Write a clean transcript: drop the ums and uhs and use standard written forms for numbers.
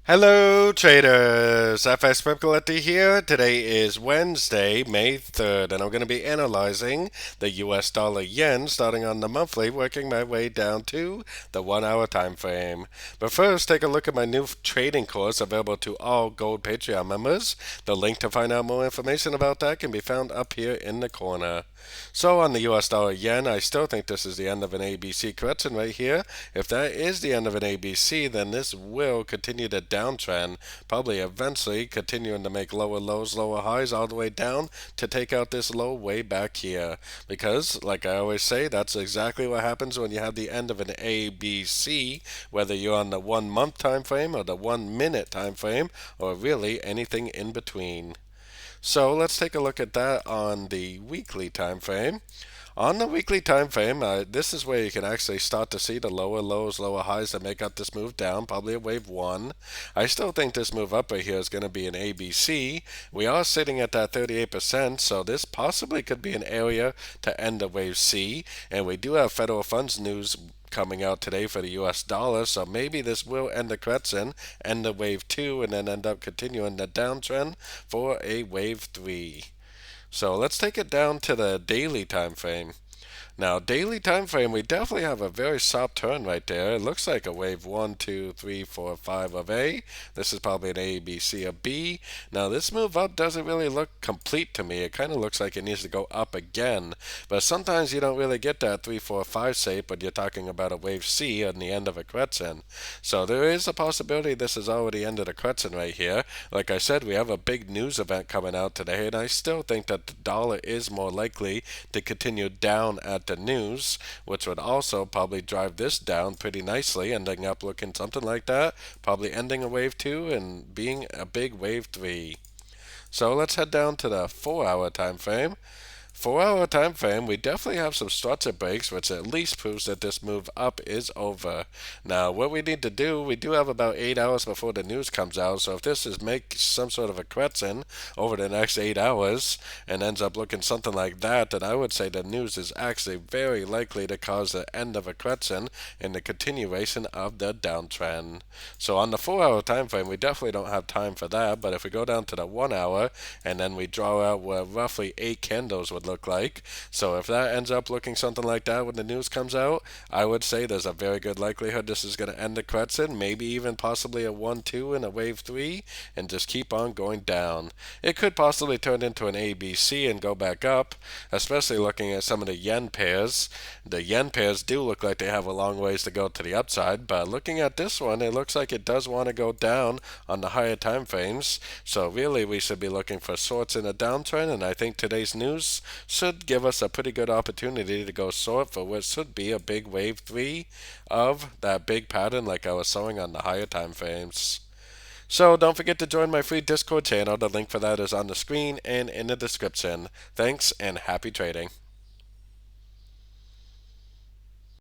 Hello traders, FpC&x here. Today is Wednesday, May 3rd, and I'm going to be analyzing the US dollar yen starting on the monthly, working my way down to the 1 hour time frame. But first, take a look at my new trading course available to all Gold Patreon members. The link to find out more information about that can be found up here in the corner. So on the US dollar yen, I still think this is the end of an ABC correction right here. If that is the end of an ABC, then this will continue to downtrend, probably eventually continuing to make lower lows, lower highs all the way down to take out this low way back here. Because, like I always say, that's exactly what happens when you have the end of an ABC, whether you're on the 1 month time frame or the 1 minute time frame, or really anything in between. So let's take a look at that on the weekly time frame. On the weekly time frame, this is where you can actually start to see the lower lows, lower highs that make up this move down, probably a wave one. I still think this move up right here is going to be an ABC. We are sitting at that 38%, so this possibly could be an area to end a wave C. And we do have federal funds news coming out today for the US dollar, so maybe this will end the correction, end the wave 2, and then end up continuing the downtrend for a wave 3. So let's take it down to the daily time frame. Now, daily time frame, we definitely have a very soft turn right there. It looks like a wave 1, 2, 3, 4, 5 of A. This is probably an A, B, C, a B. Now, this move up doesn't really look complete to me. It kind of looks like it needs to go up again. But sometimes you don't really get that 3, 4, 5 shape when you're talking about a wave C on the end of a correction. So there is a possibility this is already ended a correction right here. Like I said, we have a big news event coming out today, and I still think that the dollar is more likely to continue down at the news, which would also probably drive this down pretty nicely, ending up looking something like that, probably ending a wave 2 and being a big wave 3. So let's head down to the 4 hour time frame. 4 hour time frame, we definitely have some structure breaks, which at least proves that this move up is over. Now, what we need to do, we do have about 8 hours before the news comes out, so if this is make some sort of a correction over the next 8 hours and ends up looking something like that, then I would say the news is actually very likely to cause the end of a correction and the continuation of the downtrend. So on the 4 hour time frame, we definitely don't have time for that, but if we go down to the 1 hour and then we draw out what roughly 8 candles would look like. So if that ends up looking something like that when the news comes out, I would say there's a very good likelihood this is going to end the correction, maybe even possibly a 1-2 and a wave 3, and just keep on going down. It could possibly turn into an ABC and go back up, especially looking at some of the yen pairs. The yen pairs do look like they have a long ways to go to the upside, but looking at this one, it looks like it does want to go down on the higher time frames. So really, we should be looking for sorts in a downtrend, and I think today's news should give us a pretty good opportunity to go short for what should be a big wave 3 of that big pattern like I was showing on the higher time frames. So don't forget to join my free Discord channel. The link for that is on the screen and in the description. Thanks and happy trading.